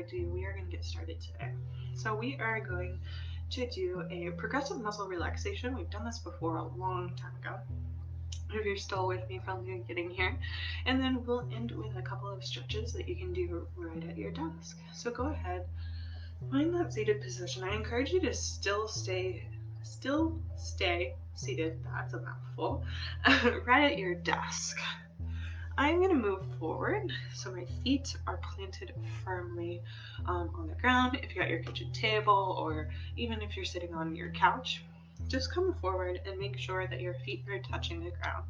ado, we are going to get started today. So we are going to do a progressive muscle relaxation. We've done this before a long time ago, if you're still with me from the beginning here. And then we'll end with a couple of stretches that you can do right at your desk. So go ahead, find that seated position. I encourage you to still stay seated, that's a mouthful, right at your desk. I'm going to move forward so my feet are planted firmly on the ground. If you got your kitchen table or even if you're sitting on your couch, just come forward and make sure that your feet are touching the ground.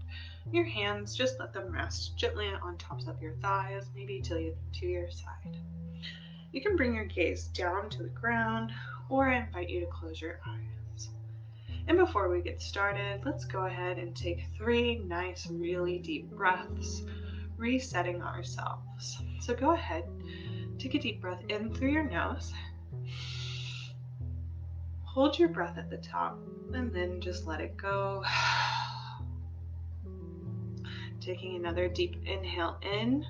Your hands, just let them rest gently on tops of your thighs, maybe to your side. You can bring your gaze down to the ground, or I invite you to close your eyes. And before we get started, let's go ahead and take 3 nice, really deep breaths, resetting ourselves. So go ahead, take a deep breath in through your nose, hold your breath at the top, and then just let it go. Taking another deep inhale in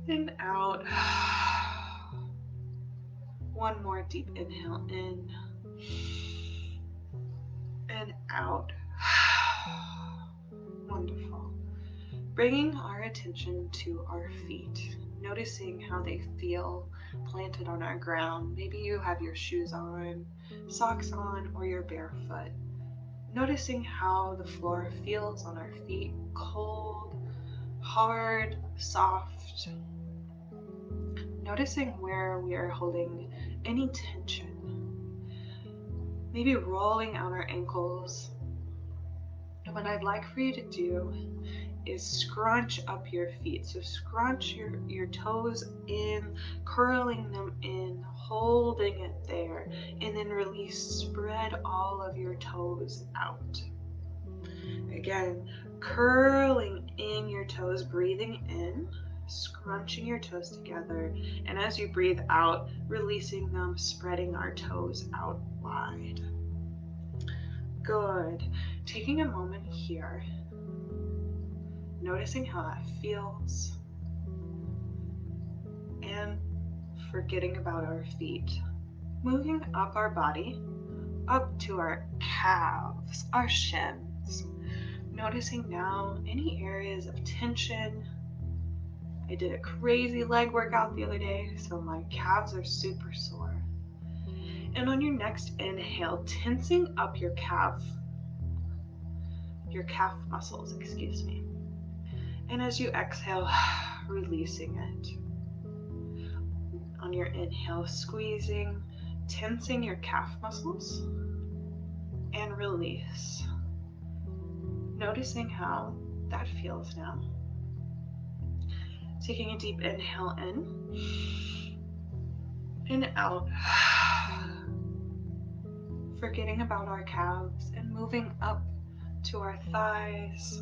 and out. One more deep inhale in and out. Wonderful. Bringing our attention to our feet, noticing how they feel planted on our ground. Maybe you have your shoes on, socks on, or you're barefoot. Noticing how the floor feels on our feet, cold, hard, soft. Noticing where we are holding any tension. Maybe rolling out our ankles. And what I'd like for you to do is scrunch up your feet. So scrunch your toes in, curling them in, holding it there, and then release, spread all of your toes out. Again, curling in your toes, breathing in, scrunching your toes together, and as you breathe out, releasing them, spreading our toes out wide. Good. Taking a moment here, noticing how that feels, and forgetting about our feet. Moving up our body, up to our calves, our shins. Noticing now any areas of tension. I did a crazy leg workout the other day, so my calves are super sore. And on your next inhale, tensing up your calf muscles, excuse me. And as you exhale, releasing it. On your inhale, squeezing, tensing your calf muscles, and release. Noticing how that feels now. Taking a deep inhale in and out. Forgetting about our calves and moving up to our thighs.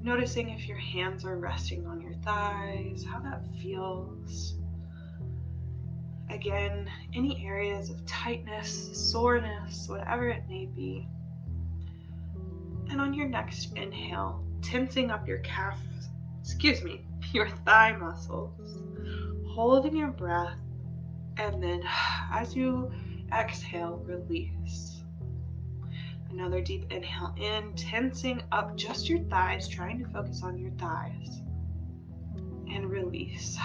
Noticing if your hands are resting on your thighs, how that feels. Again, any areas of tightness, soreness, whatever it may be. And on your next inhale, tensing up your your thigh muscles, holding your breath, and then as you exhale, release. Another deep inhale in, tensing up just your thighs, trying to focus on your thighs, and release.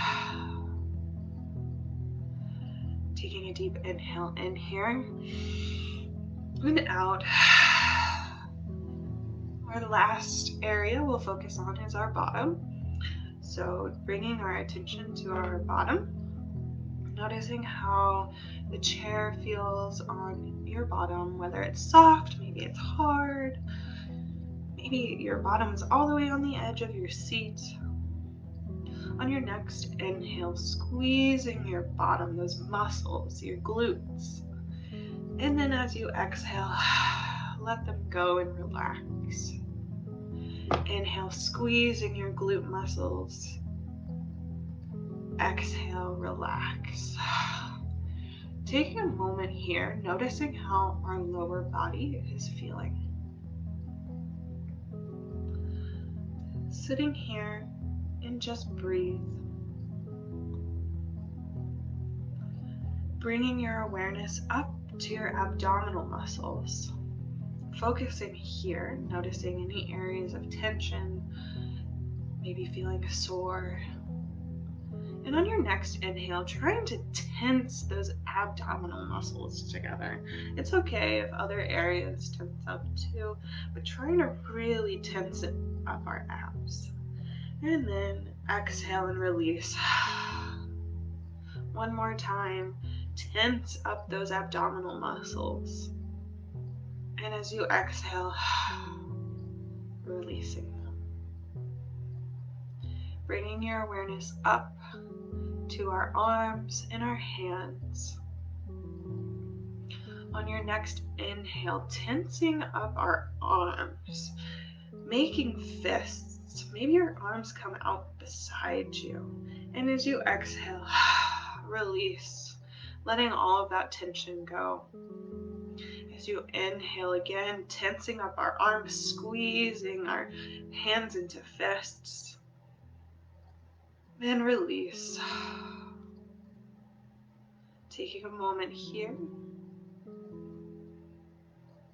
Taking a deep inhale in here, and out. Our last area we'll focus on is our bottom. So bringing our attention to our bottom, noticing how the chair feels on your bottom, whether it's soft, maybe it's hard, maybe your bottom's all the way on the edge of your seat. On your next inhale, squeezing your bottom, those muscles, your glutes. And then as you exhale, let them go and relax. Inhale, squeezing your glute muscles. Exhale, relax. Taking a moment here, noticing how our lower body is feeling. Sitting here and just breathe. Bringing your awareness up to your abdominal muscles. Focusing here, noticing any areas of tension, maybe feeling sore. And on your next inhale, trying to tense those abdominal muscles together. It's okay if other areas tense up too, but trying to really tense it up our abs. And then exhale and release. One more time, tense up those abdominal muscles. And as you exhale, releasing them. Bringing your awareness up to our arms and our hands. On your next inhale, tensing up our arms, making fists. Maybe your arms come out beside you. And as you exhale, release, letting all of that tension go. As you inhale again, tensing up our arms, squeezing our hands into fists. And release. Taking a moment here.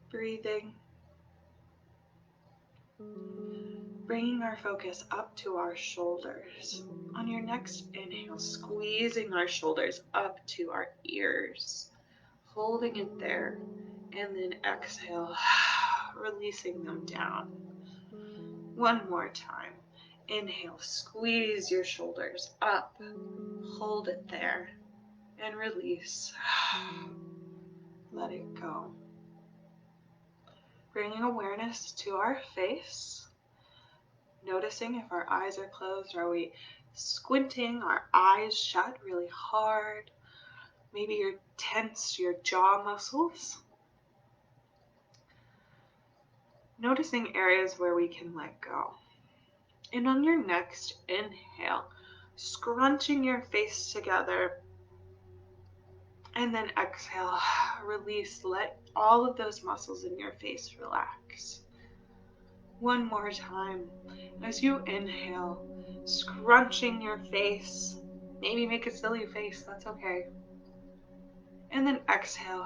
Breathing. Bringing our focus up to our shoulders. On your next inhale, squeezing our shoulders up to our ears. Holding it there. And then exhale, releasing them down. One more time. Inhale, squeeze your shoulders up. Hold it there. And release. Let it go. Bringing awareness to our face. Noticing if our eyes are closed. Are we squinting our eyes shut really hard? Maybe you're tense your jaw muscles. Noticing areas where we can let go. And on your next inhale, scrunching your face together. And then exhale, release, let all of those muscles in your face relax. One more time. As you inhale, scrunching your face. Maybe make a silly face, that's okay. And then exhale,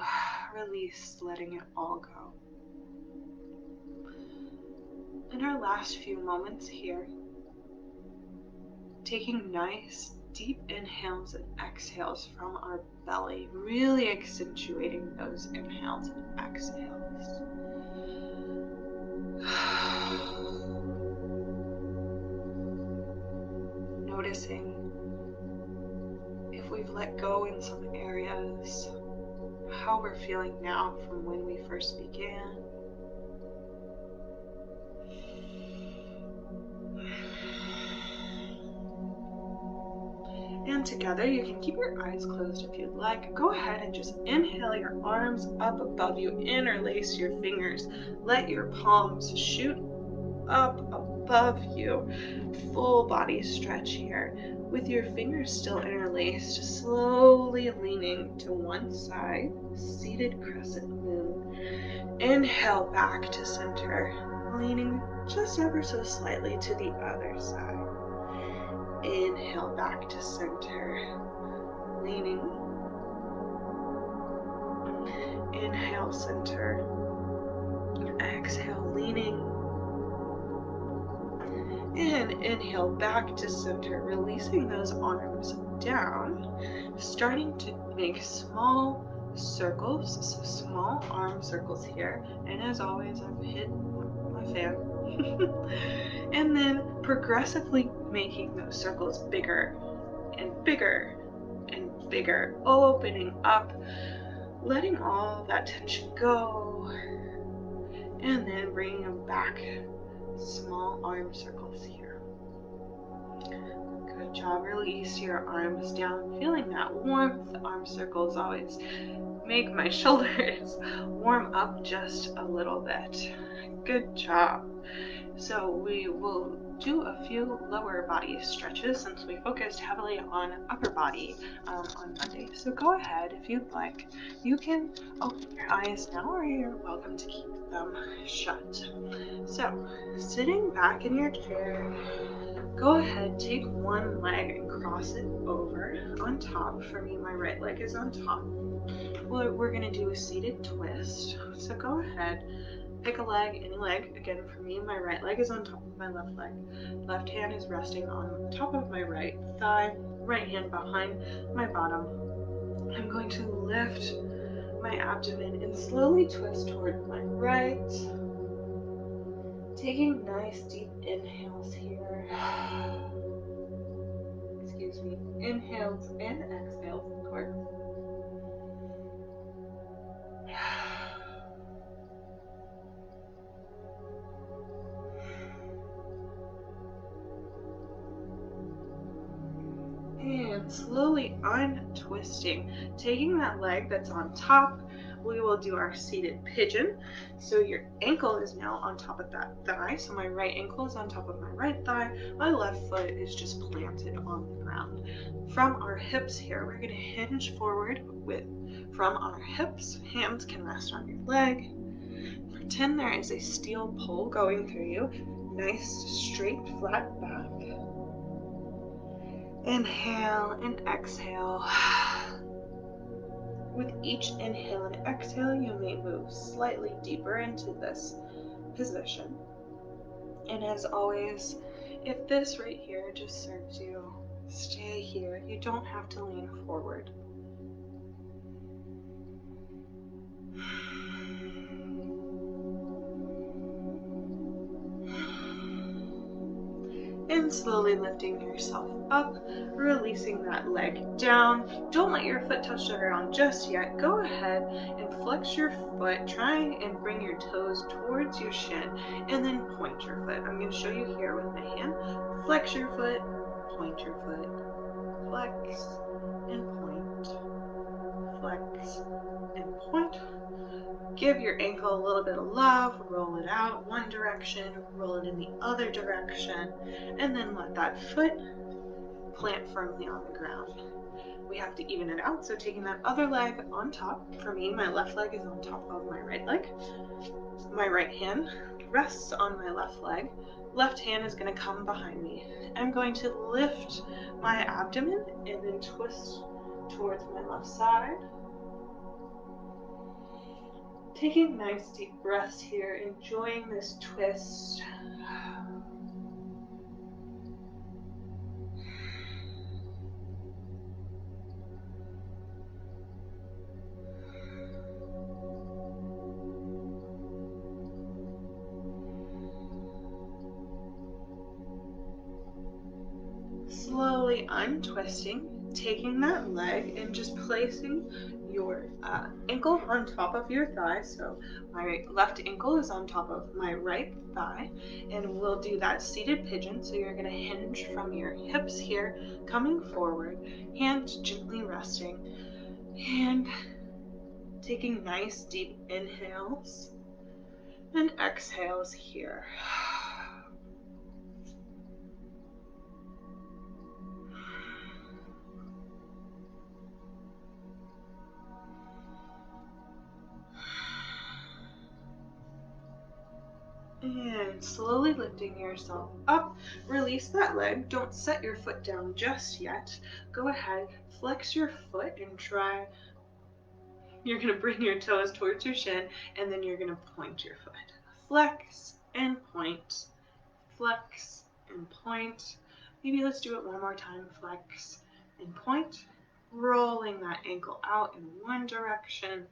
release, letting it all go. In our last few moments here, taking nice deep inhales and exhales from our belly, really accentuating those inhales and exhales. Noticing if we've let go in some areas, how we're feeling now from when we first began. And together, you can keep your eyes closed if you'd like. Go ahead and just inhale your arms up above you. Interlace your fingers. Let your palms shoot up above you. Full body stretch here. With your fingers still interlaced, slowly leaning to one side, seated crescent moon. Inhale back to center, leaning just ever so slightly to the other side. Inhale back to center, leaning. Inhale, center. Exhale, leaning. And inhale back to center, releasing those arms down, starting to make small circles, so small arm circles here. And as always, I've hit my fan. And then progressively making those circles bigger and bigger and bigger, opening up, letting all of that tension go, and then bringing them back. Small arm circles here. Good job. Release your arms down, feeling that warmth. Arm circles always make my shoulders warm up just a little bit. Good job. So we will do a few lower body stretches since we focused heavily on upper body on Monday. So go ahead if you'd like. You can open your eyes now or you're welcome to keep them shut. So sitting back in your chair, Go ahead, take one leg and cross it over on top. For me, my right leg is on top. Well, we're gonna do a seated twist. So go ahead, pick a leg, any leg. Again, for me, my right leg is on top of my left leg. Left hand is resting on top of my right thigh, right hand behind my bottom. I'm going to lift my abdomen and slowly twist toward my right. Taking nice deep inhales here. Excuse me. Inhales and exhales, of course. And slowly untwisting, taking that leg that's on top, we will do our seated pigeon. So your ankle is now on top of that thigh. So my right ankle is on top of my right thigh. My left foot is just planted on the ground. From our hips here, we're going to hinge forward from our hips. Hands can rest on your leg. Pretend there is a steel pole going through you. Nice, straight, flat back. Inhale and exhale. With each inhale and exhale, you may move slightly deeper into this position. And as always, if this right here just serves you, stay here. You don't have to lean forward. And slowly lifting yourself up, releasing that leg down. Don't let your foot touch the ground just yet. Go ahead and flex your foot, trying and bring your toes towards your shin, and then point your foot. I'm going to show you here with my hand. Flex your foot, point your foot, flex and point, flex and point. Give your ankle a little bit of love, roll it out one direction, roll it in the other direction, and then let that foot plant firmly on the ground. We have to even it out, so taking that other leg on top. For me, my left leg is on top of my right leg. My right hand rests on my left leg. Left hand is going to come behind me. I'm going to lift my abdomen and then twist towards my left side. Taking nice deep breaths here, enjoying this twist. Slowly untwisting, taking that leg and just placing your ankle on top of your thigh. So my left ankle is on top of my right thigh, and we'll do that seated pigeon. So you're going to hinge from your hips here, coming forward, hands gently resting, and taking nice deep inhales and exhales here. And slowly lifting yourself up, release that leg. Don't set your foot down just yet. Go ahead, flex your foot and try. You're going to bring your toes towards your shin, and then you're going to point your foot. Flex and point, flex and point. Maybe let's do it one more time. Flex and point, rolling that ankle out in one direction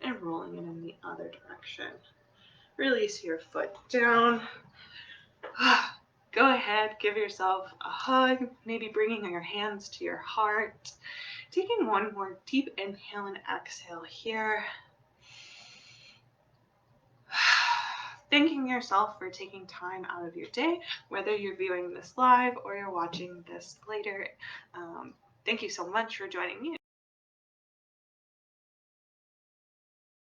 and rolling it in the other direction. Release your foot down. Go ahead, give yourself a hug, maybe bringing your hands to your heart. Taking one more deep inhale and exhale here. Thanking yourself for taking time out of your day, whether you're viewing this live or you're watching this later. Thank you so much for joining me.